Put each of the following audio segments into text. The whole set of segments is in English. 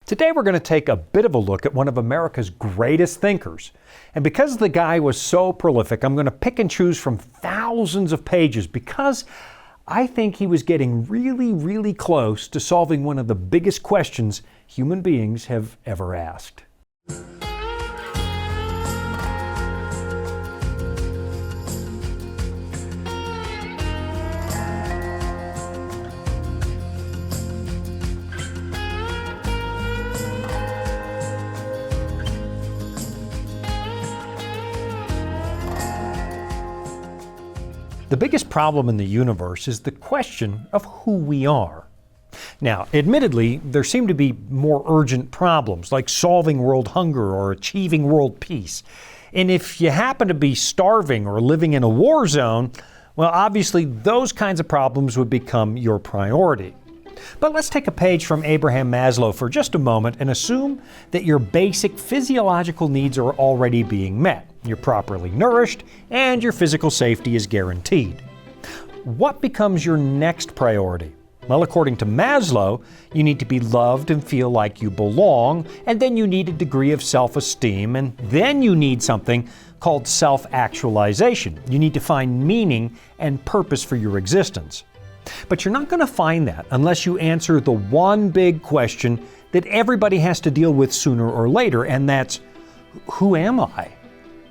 Today we're going to take a bit of a look at one of America's greatest thinkers. And because the guy was so prolific, I'm going to pick and choose from thousands of pages because I think he was getting really close to solving one of the biggest questions human beings have ever asked. The biggest problem in the universe is the question of who we are. Now, admittedly, there seem to be more urgent problems like solving world hunger or achieving world peace. And if you happen to be starving or living in a war zone, well, obviously those kinds of problems would become your priority. But let's take a page from Abraham Maslow for just a moment and assume that your basic physiological needs are already being met. You're properly nourished and your physical safety is guaranteed. What becomes your next priority? Well, according to Maslow, you need to be loved and feel like you belong, and then you need a degree of self-esteem, and then you need something called self-actualization. You need to find meaning and purpose for your existence. But you're not going to find that unless you answer the one big question that everybody has to deal with sooner or later, and that's, who am I?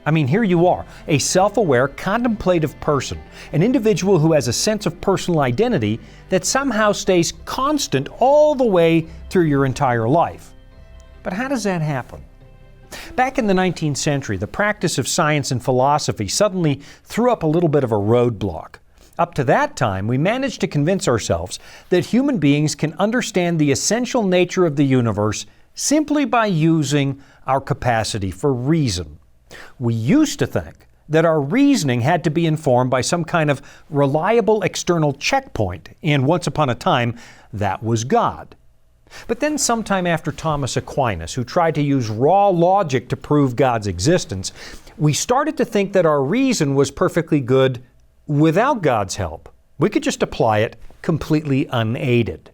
I mean, here you are, a self-aware, contemplative person, an individual who has a sense of personal identity that somehow stays constant all the way through your entire life. But how does that happen? Back in the 19th century, the practice of science and philosophy suddenly threw up a little bit of a roadblock. Up to that time, we managed to convince ourselves that human beings can understand the essential nature of the universe simply by using our capacity for reason. We used to think that our reasoning had to be informed by some kind of reliable external checkpoint, and once upon a time, that was God. But then sometime after Thomas Aquinas, who tried to use raw logic to prove God's existence, we started to think that our reason was perfectly good without God's help. We could just apply it completely unaided.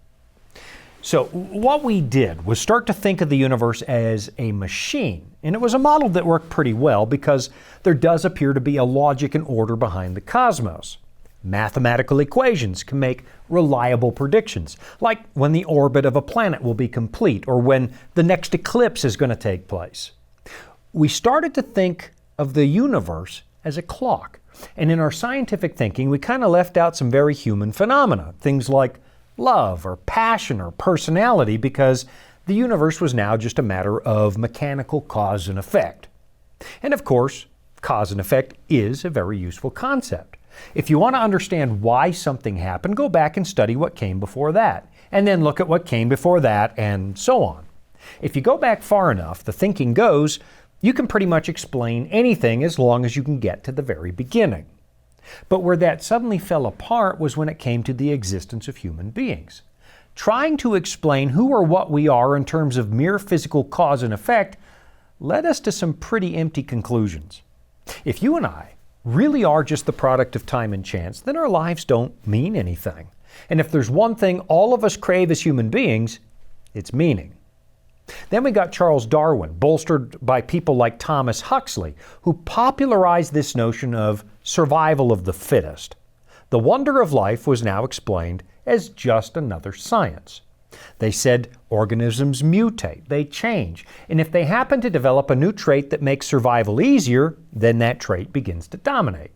So what we did was start to think of the universe as a machine. And it was a model that worked pretty well because there does appear to be a logic and order behind the cosmos. Mathematical equations can make reliable predictions, like when the orbit of a planet will be complete or when the next eclipse is going to take place. We started to think of the universe as a clock. And in our scientific thinking, we kind of left out some very human phenomena, things like love or passion or personality, because the universe was now just a matter of mechanical cause and effect. And of course, cause and effect is a very useful concept. If you want to understand why something happened, go back and study what came before that, and then look at what came before that, and so on. If you go back far enough, the thinking goes, you can pretty much explain anything as long as you can get to the very beginning. But where that suddenly fell apart was when it came to the existence of human beings. Trying to explain who or what we are in terms of mere physical cause and effect led us to some pretty empty conclusions. If you and I really are just the product of time and chance, then our lives don't mean anything. And if there's one thing all of us crave as human beings, it's meaning. Then we got Charles Darwin, bolstered by people like Thomas Huxley, who popularized this notion of survival of the fittest. The wonder of life was now explained as just another science. They said organisms mutate, they change, and if they happen to develop a new trait that makes survival easier, then that trait begins to dominate.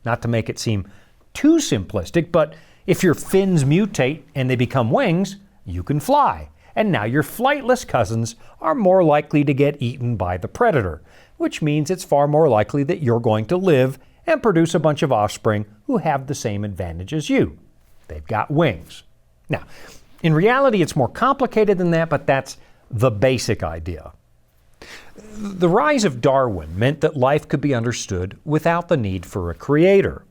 Not to make it seem too simplistic, but if your fins mutate and they become wings, you can fly. And now your flightless cousins are more likely to get eaten by the predator, which means it's far more likely that you're going to live and produce a bunch of offspring who have the same advantage as you. They've got wings. Now, in reality, it's more complicated than that, but that's the basic idea. The rise of Darwin meant that life could be understood without the need for a creator.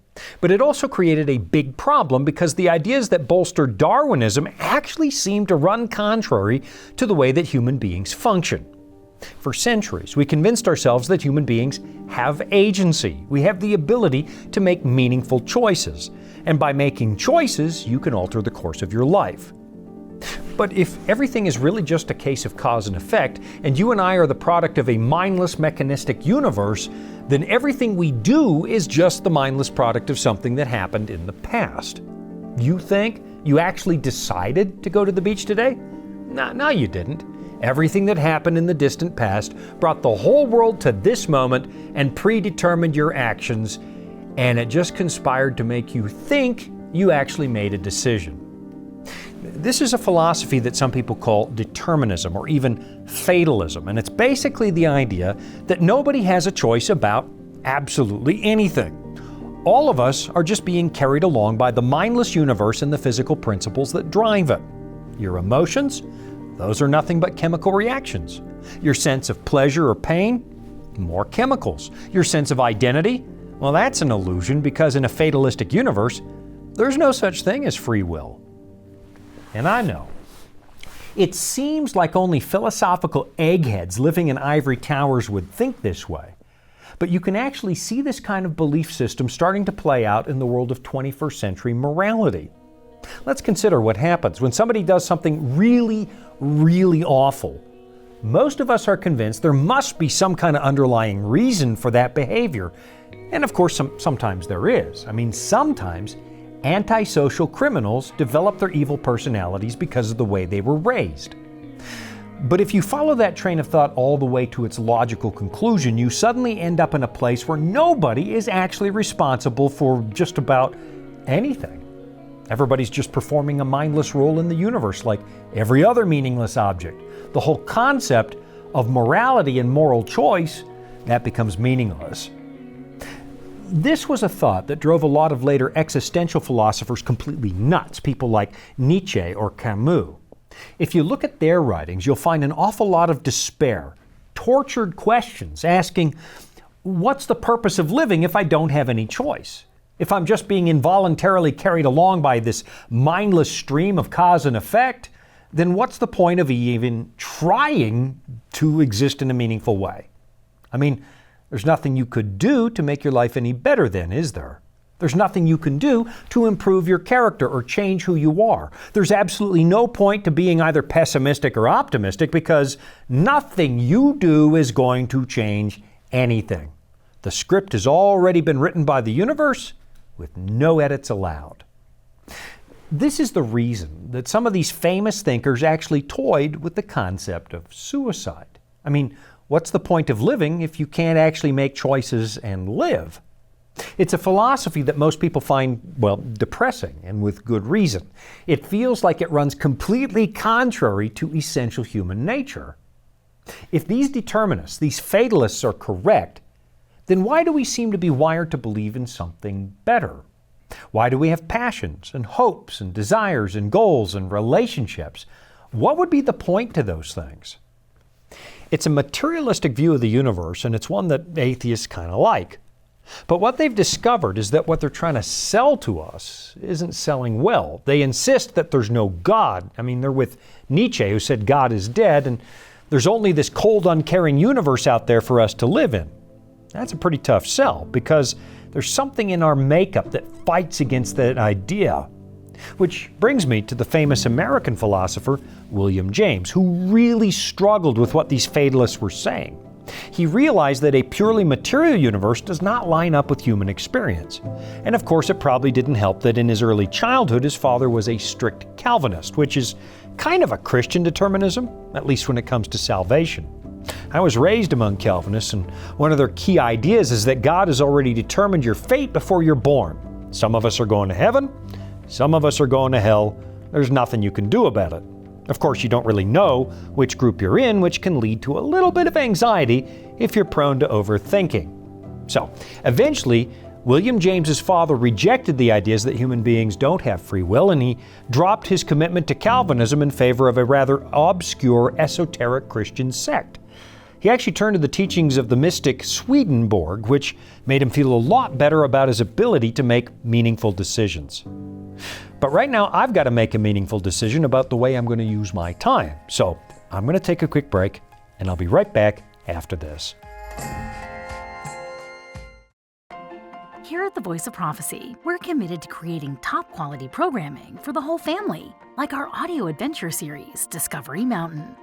But it also created a big problem because the ideas that bolstered Darwinism actually seemed to run contrary to the way that human beings function. For centuries, we convinced ourselves that human beings have agency. We have the ability to make meaningful choices. And by making choices, you can alter the course of your life. But if everything is really just a case of cause and effect, and you and I are the product of a mindless mechanistic universe, then everything we do is just the mindless product of something that happened in the past. You think you actually decided to go to the beach today? No, you didn't. Everything that happened in the distant past brought the whole world to this moment and predetermined your actions, and it just conspired to make you think you actually made a decision. This is a philosophy that some people call determinism or even fatalism, and it's basically the idea that nobody has a choice about absolutely anything. All of us are just being carried along by the mindless universe and the physical principles that drive it. Your emotions, those are nothing but chemical reactions. Your sense of pleasure or pain, more chemicals. Your sense of identity, well, that's an illusion because in a fatalistic universe, there's no such thing as free will. And I know. It seems like only philosophical eggheads living in ivory towers would think this way. But you can actually see this kind of belief system starting to play out in the world of 21st century morality. Let's consider what happens when somebody does something really, really awful. Most of us are convinced there must be some kind of underlying reason for that behavior. And of course, sometimes there is. Sometimes antisocial criminals develop their evil personalities because of the way they were raised. But if you follow that train of thought all the way to its logical conclusion, you suddenly end up in a place where nobody is actually responsible for just about anything. Everybody's just performing a mindless role in the universe like every other meaningless object. The whole concept of morality and moral choice, that becomes meaningless. This was a thought that drove a lot of later existential philosophers completely nuts, people like Nietzsche or Camus. If you look at their writings, you'll find an awful lot of despair, tortured questions asking, what's the purpose of living if I don't have any choice? If I'm just being involuntarily carried along by this mindless stream of cause and effect, then what's the point of even trying to exist in a meaningful way? There's nothing you could do to make your life any better then, is there? There's nothing you can do to improve your character or change who you are. There's absolutely no point to being either pessimistic or optimistic because nothing you do is going to change anything. The script has already been written by the universe with no edits allowed. This is the reason that some of these famous thinkers actually toyed with the concept of suicide. What's the point of living if you can't actually make choices and live? It's a philosophy that most people find, depressing, and with good reason. It feels like it runs completely contrary to essential human nature. If these determinists, these fatalists are correct, then why do we seem to be wired to believe in something better? Why do we have passions and hopes and desires and goals and relationships? What would be the point to those things? It's a materialistic view of the universe, and it's one that atheists kind of like. But what they've discovered is that what they're trying to sell to us isn't selling well. They insist that there's no God. They're with Nietzsche, who said God is dead, and there's only this cold, uncaring universe out there for us to live in. That's a pretty tough sell, because there's something in our makeup that fights against that idea. Which brings me to the famous American philosopher, William James, who really struggled with what these fatalists were saying. He realized that a purely material universe does not line up with human experience. And of course, it probably didn't help that in his early childhood, his father was a strict Calvinist, which is kind of a Christian determinism, at least when it comes to salvation. I was raised among Calvinists, and one of their key ideas is that God has already determined your fate before you're born. Some of us are going to heaven, some of us are going to hell. There's nothing you can do about it. Of course, you don't really know which group you're in, which can lead to a little bit of anxiety if you're prone to overthinking. So, eventually, William James's father rejected the ideas that human beings don't have free will, and he dropped his commitment to Calvinism in favor of a rather obscure, esoteric Christian sect. He actually turned to the teachings of the mystic Swedenborg, which made him feel a lot better about his ability to make meaningful decisions. But right now, I've got to make a meaningful decision about the way I'm going to use my time. So I'm going to take a quick break, and I'll be right back after this. Here at the Voice of Prophecy, we're committed to creating top-quality programming for the whole family, like our audio adventure series, Discovery Mountain.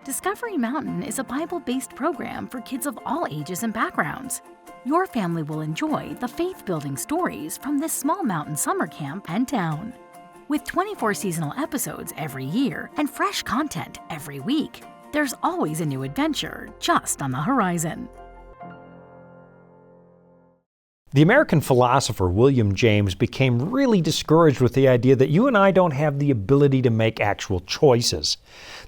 Discovery Mountain is a Bible-based program for kids of all ages and backgrounds. Your family will enjoy the faith-building stories from this small mountain summer camp and town. With 24 seasonal episodes every year and fresh content every week, there's always a new adventure just on the horizon. The American philosopher William James became really discouraged with the idea that you and I don't have the ability to make actual choices.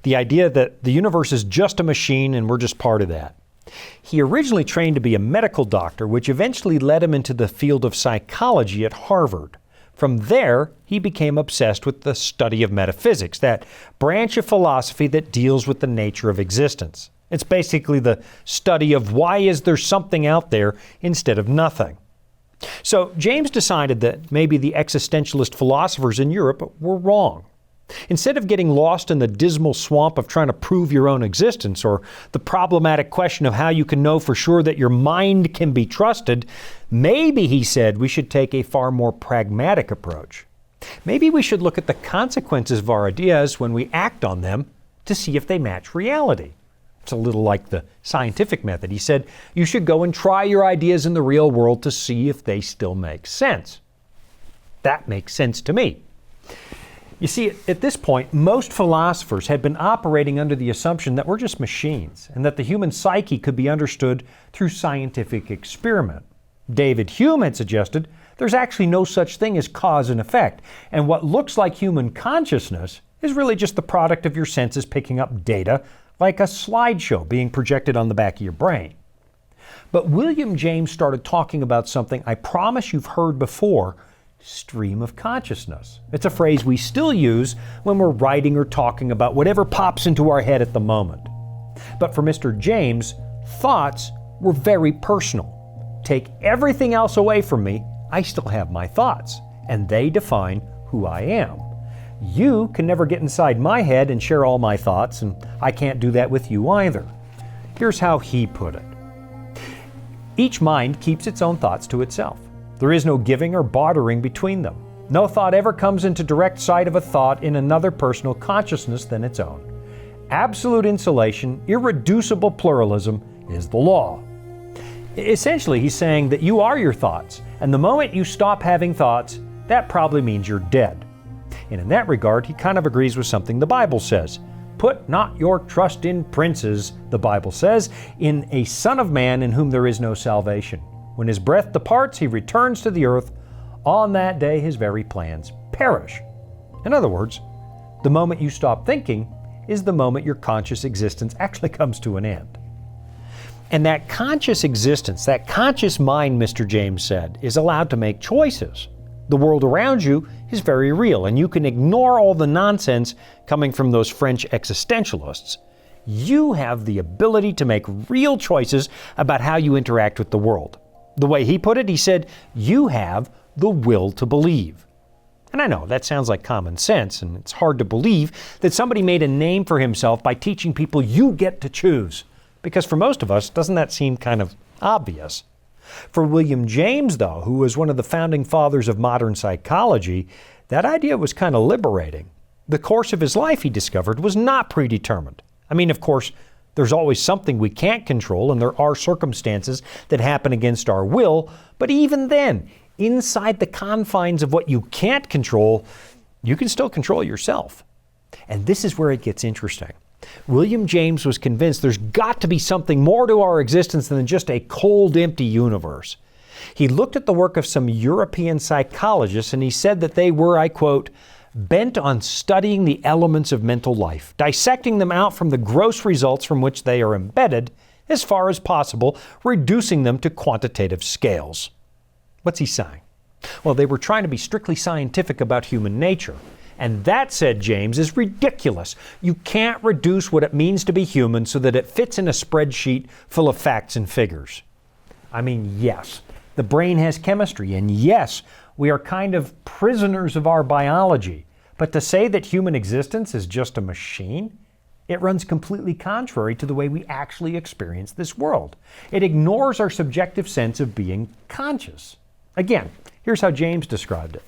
The idea that the universe is just a machine and we're just part of that. He originally trained to be a medical doctor, which eventually led him into the field of psychology at Harvard. From there, he became obsessed with the study of metaphysics, that branch of philosophy that deals with the nature of existence. It's basically the study of why is there something out there instead of nothing. So James decided that maybe the existentialist philosophers in Europe were wrong. Instead of getting lost in the dismal swamp of trying to prove your own existence or the problematic question of how you can know for sure that your mind can be trusted, maybe, he said, we should take a far more pragmatic approach. Maybe we should look at the consequences of our ideas when we act on them to see if they match reality. It's a little like the scientific method. He said, you should go and try your ideas in the real world to see if they still make sense. That makes sense to me. You see, at this point, most philosophers had been operating under the assumption that we're just machines and that the human psyche could be understood through scientific experiment. David Hume had suggested there's actually no such thing as cause and effect, and what looks like human consciousness is really just the product of your senses picking up data like a slideshow being projected on the back of your brain. But William James started talking about something I promise you've heard before: stream of consciousness. It's a phrase we still use when we're writing or talking about whatever pops into our head at the moment. But for Mr. James, thoughts were very personal. Take everything else away from me, I still have my thoughts, and they define who I am. You can never get inside my head and share all my thoughts, and I can't do that with you either. Here's how he put it. Each mind keeps its own thoughts to itself. There is no giving or bartering between them. No thought ever comes into direct sight of a thought in another personal consciousness than its own. Absolute insulation, irreducible pluralism is the law. Essentially, he's saying that you are your thoughts, and the moment you stop having thoughts, that probably means you're dead. And in that regard, he kind of agrees with something the Bible says. Put not your trust in princes, the Bible says, in a son of man in whom there is no salvation. When his breath departs, he returns to the earth. On that day, his very plans perish. In other words, the moment you stop thinking is the moment your conscious existence actually comes to an end. And that conscious existence, that conscious mind, Mr. James said, is allowed to make choices. The world around you is very real, and you can ignore all the nonsense coming from those French existentialists. You have the ability to make real choices about how you interact with the world. The way he put it, he said, you have the will to believe. And I know that sounds like common sense, and it's hard to believe that somebody made a name for himself by teaching people you get to choose. Because for most of us, doesn't that seem kind of obvious? For William James, though, who was one of the founding fathers of modern psychology, that idea was kind of liberating. The course of his life, he discovered, was not predetermined. I mean, of course, there's always something we can't control, and there are circumstances that happen against our will, but even then, inside the confines of what you can't control, you can still control yourself. And this is where it gets interesting. William James was convinced there's got to be something more to our existence than just a cold, empty universe. He looked at the work of some European psychologists and he said that they were, I quote, bent on studying the elements of mental life, dissecting them out from the gross results from which they are embedded, as far as possible, reducing them to quantitative scales. What's he saying? Well, they were trying to be strictly scientific about human nature. And that, said James, is ridiculous. You can't reduce what it means to be human so that it fits in a spreadsheet full of facts and figures. I mean, yes, the brain has chemistry, and yes, we are kind of prisoners of our biology. But to say that human existence is just a machine, it runs completely contrary to the way we actually experience this world. It ignores our subjective sense of being conscious. Again, here's how James described it.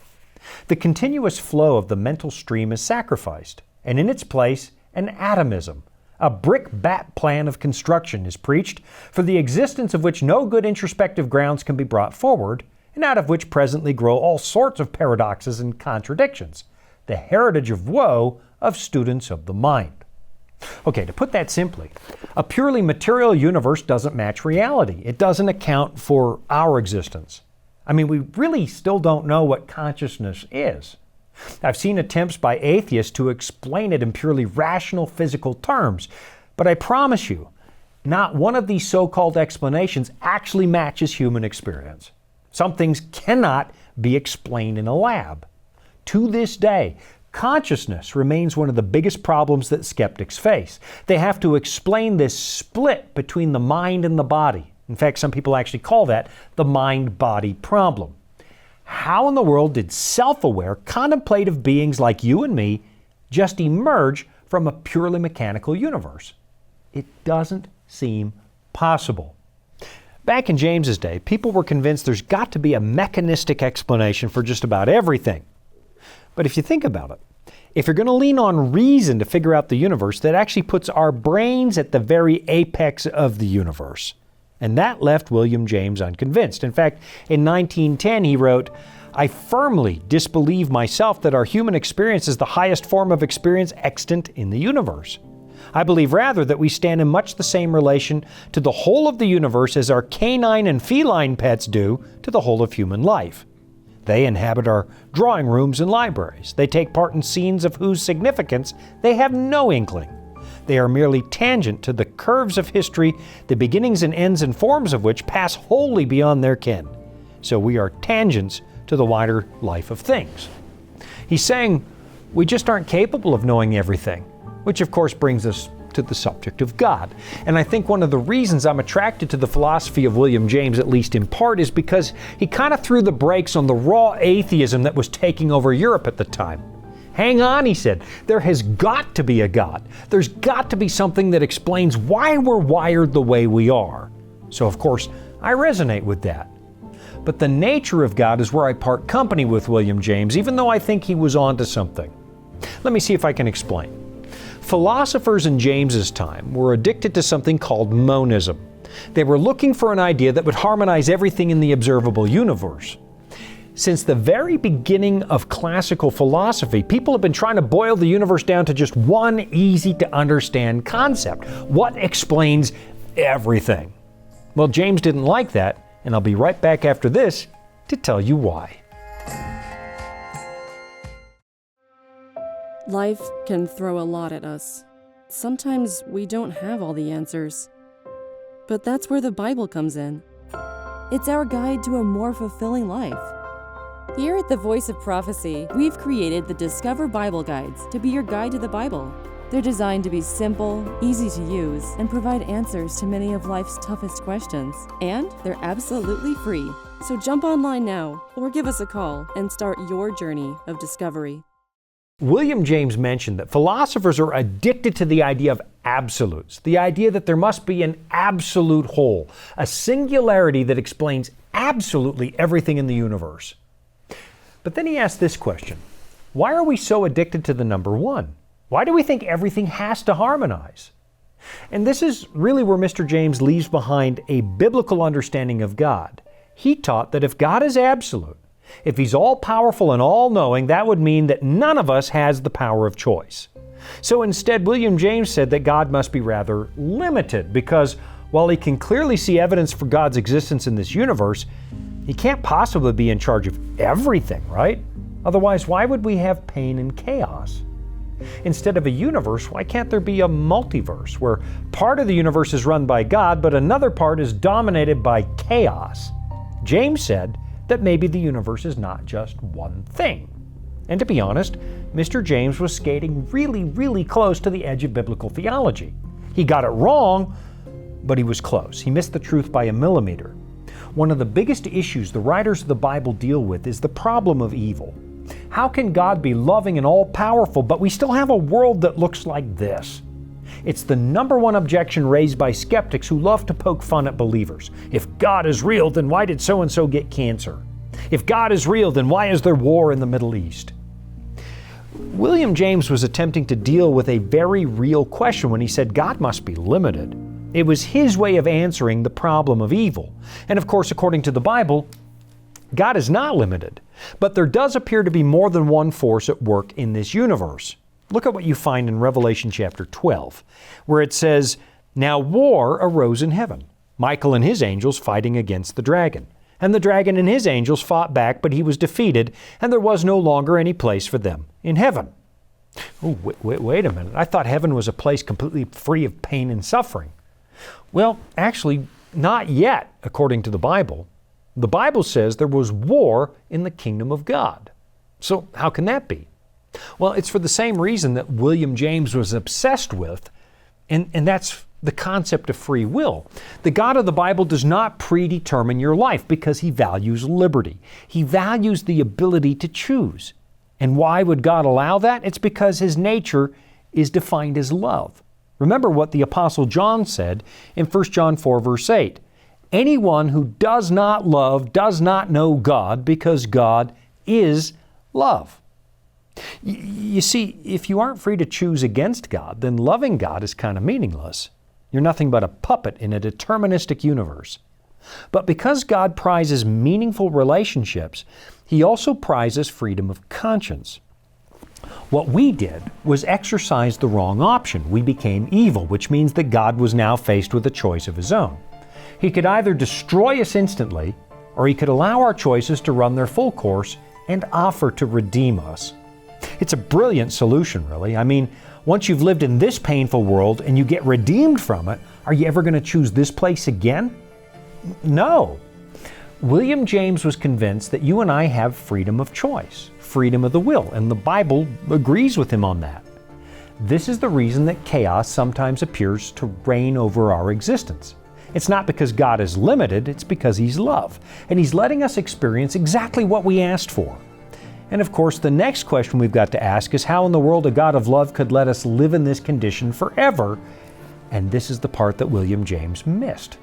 The continuous flow of the mental stream is sacrificed, and in its place, an atomism, a brick-bat plan of construction is preached, for the existence of which no good introspective grounds can be brought forward, and out of which presently grow all sorts of paradoxes and contradictions, the heritage of woe of students of the mind. Okay, to put that simply, a purely material universe doesn't match reality. It doesn't account for our existence. I mean, we really still don't know what consciousness is. I've seen attempts by atheists to explain it in purely rational physical terms, but I promise you, not one of these so-called explanations actually matches human experience. Some things cannot be explained in a lab. To this day, consciousness remains one of the biggest problems that skeptics face. They have to explain this split between the mind and the body. In fact, some people actually call that the mind-body problem. How in the world did self-aware, contemplative beings like you and me just emerge from a purely mechanical universe? It doesn't seem possible. Back in James's day, people were convinced there's got to be a mechanistic explanation for just about everything. But if you think about it, if you're going to lean on reason to figure out the universe, that actually puts our brains at the very apex of the universe. And that left William James unconvinced. In fact, in 1910 he wrote, "I firmly disbelieve myself that our human experience is the highest form of experience extant in the universe. I believe rather that we stand in much the same relation to the whole of the universe as our canine and feline pets do to the whole of human life. They inhabit our drawing rooms and libraries. They take part in scenes of whose significance they have no inkling. They are merely tangent to the curves of history, the beginnings and ends and forms of which pass wholly beyond their ken. So we are tangents to the wider life of things." He's saying we just aren't capable of knowing everything, which of course brings us to the subject of God. And I think one of the reasons I'm attracted to the philosophy of William James, at least in part, is because he kind of threw the brakes on the raw atheism that was taking over Europe at the time. Hang on, he said, there has got to be a God. There's got to be something that explains why we're wired the way we are. So of course, I resonate with that. But the nature of God is where I part company with William James, even though I think he was onto something. Let me see if I can explain. Philosophers in James's time were addicted to something called monism. They were looking for an idea that would harmonize everything in the observable universe. Since the very beginning of classical philosophy, people have been trying to boil the universe down to just one easy-to-understand concept. What explains everything? Well, James didn't like that, and I'll be right back after this to tell you why. Life can throw a lot at us. Sometimes we don't have all the answers. But that's where the Bible comes in. It's our guide to a more fulfilling life. Here at the Voice of Prophecy, we've created the Discover Bible Guides to be your guide to the Bible. They're designed to be simple, easy to use, and provide answers to many of life's toughest questions. And they're absolutely free. So jump online now, or give us a call and start your journey of discovery. William James mentioned that philosophers are addicted to the idea of absolutes, the idea that there must be an absolute whole, a singularity that explains absolutely everything in the universe. But then he asked this question: why are we so addicted to the number one? Why do we think everything has to harmonize? And this is really where Mr. James leaves behind a biblical understanding of God. He taught that if God is absolute, if He's all-powerful and all-knowing, that would mean that none of us has the power of choice. So instead, William James said that God must be rather limited, because while he can clearly see evidence for God's existence in this universe, He can't possibly be in charge of everything, right? Otherwise, why would we have pain and chaos? Instead of a universe, why can't there be a multiverse, where part of the universe is run by God, but another part is dominated by chaos? James said that maybe the universe is not just one thing. And to be honest, Mr. James was skating really, really close to the edge of biblical theology. He got it wrong, but he was close. He missed the truth by a millimeter. One of the biggest issues the writers of the Bible deal with is the problem of evil. How can God be loving and all-powerful, but we still have a world that looks like this? It's the number one objection raised by skeptics who love to poke fun at believers. If God is real, then why did so-and-so get cancer? If God is real, then why is there war in the Middle East? William James was attempting to deal with a very real question when he said God must be limited. It was his way of answering the problem of evil. And of course, according to the Bible, God is not limited. But there does appear to be more than one force at work in this universe. Look at what you find in Revelation chapter 12, where it says, "Now war arose in heaven, Michael and his angels fighting against the dragon. And the dragon and his angels fought back, but he was defeated, and there was no longer any place for them in heaven." Oh, wait a minute. I thought heaven was a place completely free of pain and suffering. Well, actually, not yet, according to the Bible. The Bible says there was war in the kingdom of God. So how can that be? Well, it's for the same reason that William James was obsessed with, and that's the concept of free will. The God of the Bible does not predetermine your life because He values liberty. He values the ability to choose. And why would God allow that? It's because His nature is defined as love. Remember what the Apostle John said in 1 John 4, verse 8. "Anyone who does not love does not know God, because God is love." You see, if you aren't free to choose against God, then loving God is kind of meaningless. You're nothing but a puppet in a deterministic universe. But because God prizes meaningful relationships, He also prizes freedom of conscience. What we did was exercise the wrong option. We became evil, which means that God was now faced with a choice of His own. He could either destroy us instantly, or He could allow our choices to run their full course and offer to redeem us. It's a brilliant solution, really. I mean, once you've lived in this painful world and you get redeemed from it, are you ever going to choose this place again? No. William James was convinced that you and I have freedom of choice, freedom of the will, and the Bible agrees with him on that. This is the reason that chaos sometimes appears to reign over our existence. It's not because God is limited, it's because He's love, and He's letting us experience exactly what we asked for. And of course, the next question we've got to ask is how in the world a God of love could let us live in this condition forever? And this is the part that William James missed.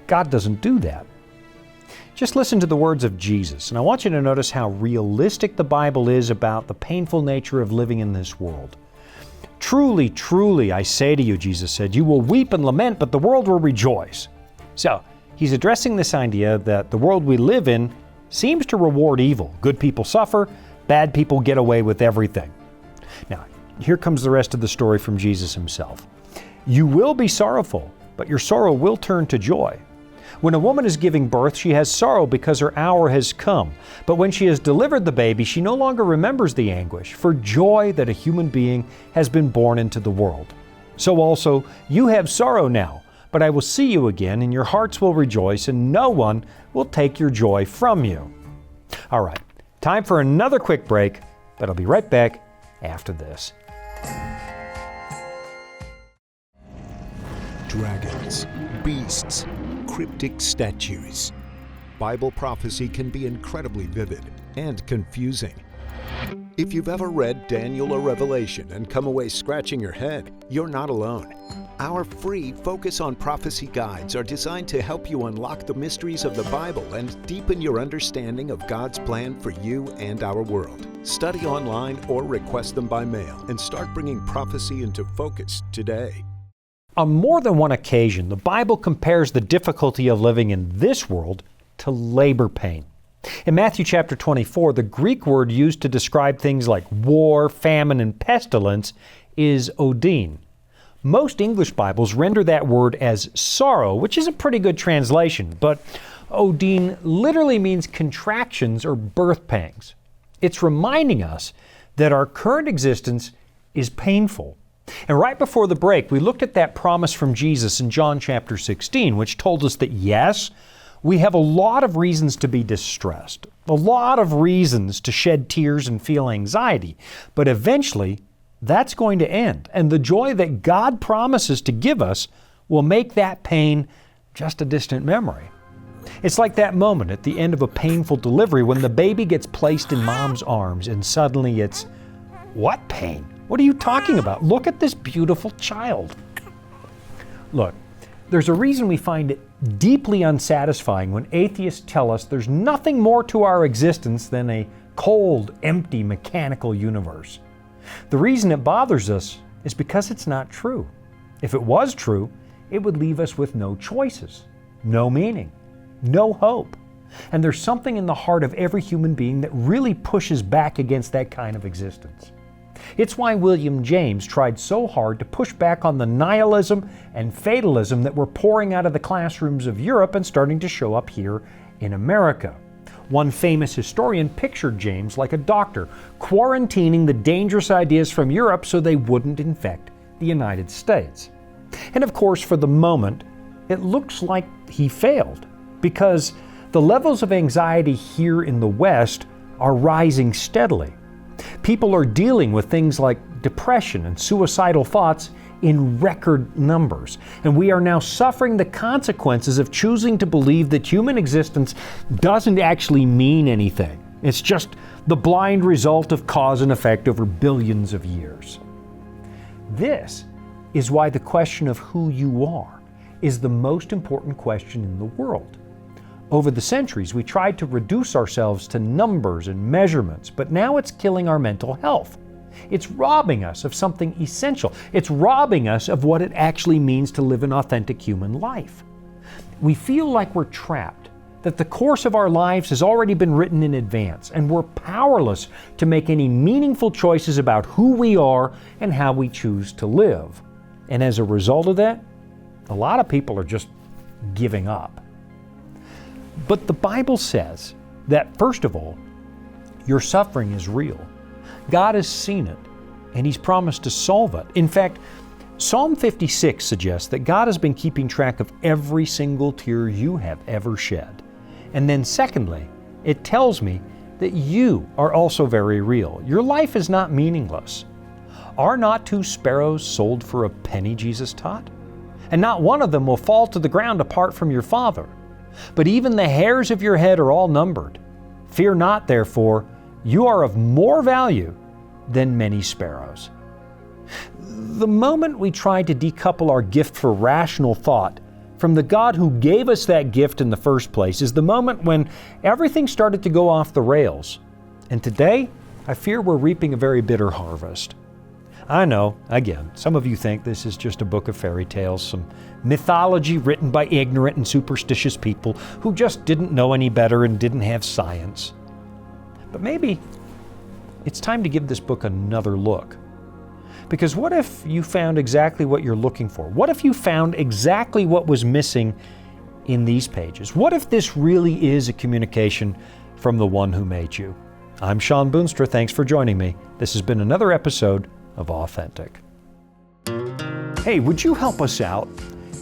God doesn't do that. Just listen to the words of Jesus, and I want you to notice how realistic the Bible is about the painful nature of living in this world. "Truly, truly, I say to you," Jesus said, "you will weep and lament, but the world will rejoice." So, He's addressing this idea that the world we live in seems to reward evil. Good people suffer, bad people get away with everything. Now, here comes the rest of the story from Jesus Himself. "You will be sorrowful, but your sorrow will turn to joy. When a woman is giving birth, she has sorrow because her hour has come. But when she has delivered the baby, she no longer remembers the anguish for joy that a human being has been born into the world. So also, you have sorrow now, but I will see you again, and your hearts will rejoice, and no one will take your joy from you." All right, time for another quick break, but I'll be right back after this. Dragons, beasts, cryptic statues. Bible prophecy can be incredibly vivid and confusing. If you've ever read Daniel or Revelation and come away scratching your head, you're not alone. Our free Focus on Prophecy guides are designed to help you unlock the mysteries of the Bible and deepen your understanding of God's plan for you and our world. Study online or request them by mail and start bringing prophecy into focus today. On more than one occasion, the Bible compares the difficulty of living in this world to labor pain. In Matthew chapter 24, the Greek word used to describe things like war, famine, and pestilence is odin. Most English Bibles render that word as sorrow, which is a pretty good translation, but odin literally means contractions or birth pangs. It's reminding us that our current existence is painful. And right before the break, we looked at that promise from Jesus in John chapter 16, which told us that yes, we have a lot of reasons to be distressed, a lot of reasons to shed tears and feel anxiety, but eventually that's going to end. And the joy that God promises to give us will make that pain just a distant memory. It's like that moment at the end of a painful delivery when the baby gets placed in mom's arms and suddenly it's, "What pain? What are you talking about? Look at this beautiful child." Look, There's a reason we find it deeply unsatisfying when atheists tell us there's nothing more to our existence than a cold, empty, mechanical universe. The reason it bothers us is because it's not true. If it was true, it would leave us with no choices, no meaning, no hope. And there's something in the heart of every human being that really pushes back against that kind of existence. It's why William James tried so hard to push back on the nihilism and fatalism that were pouring out of the classrooms of Europe and starting to show up here in America. One famous historian pictured James like a doctor, quarantining the dangerous ideas from Europe so they wouldn't infect the United States. And of course, for the moment, it looks like he failed, because the levels of anxiety here in the West are rising steadily. People are dealing with things like depression and suicidal thoughts in record numbers. And we are now suffering the consequences of choosing to believe that human existence doesn't actually mean anything. It's just the blind result of cause and effect over billions of years. This is why the question of who you are is the most important question in the world. Over the centuries, we tried to reduce ourselves to numbers and measurements, but now it's killing our mental health. It's robbing us of something essential. It's robbing us of what it actually means to live an authentic human life. We feel like we're trapped, that the course of our lives has already been written in advance, and we're powerless to make any meaningful choices about who we are and how we choose to live. And as a result of that, a lot of people are just giving up. But the Bible says that, first of all, your suffering is real. God has seen it, and He's promised to solve it. In fact, Psalm 56 suggests that God has been keeping track of every single tear you have ever shed. And then secondly, it tells me that you are also very real. Your life is not meaningless. Are not 2 sparrows sold for a penny, Jesus taught? And not one of them will fall to the ground apart from your Father. But even the hairs of your head are all numbered. Fear not, therefore, you are of more value than many sparrows. The moment we try to decouple our gift for rational thought from the God who gave us that gift in the first place is the moment when everything started to go off the rails. And today, I fear we're reaping a very bitter harvest. I know, again, some of you think this is just a book of fairy tales, some mythology written by ignorant and superstitious people who just didn't know any better and didn't have science. But maybe it's time to give this book another look. Because what if you found exactly what you're looking for? What if you found exactly what was missing in these pages? What if this really is a communication from the one who made you? I'm Shawn Boonstra. Thanks for joining me. This has been another episode of Authentic. Hey, would you help us out?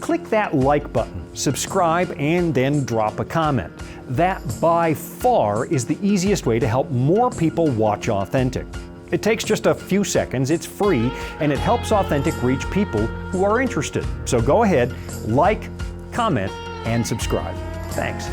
Click that like button, subscribe, and then drop a comment. That by far is the easiest way to help more people watch Authentic. It takes just a few seconds, it's free, and it helps Authentic reach people who are interested. So go ahead, like, comment, and subscribe. Thanks.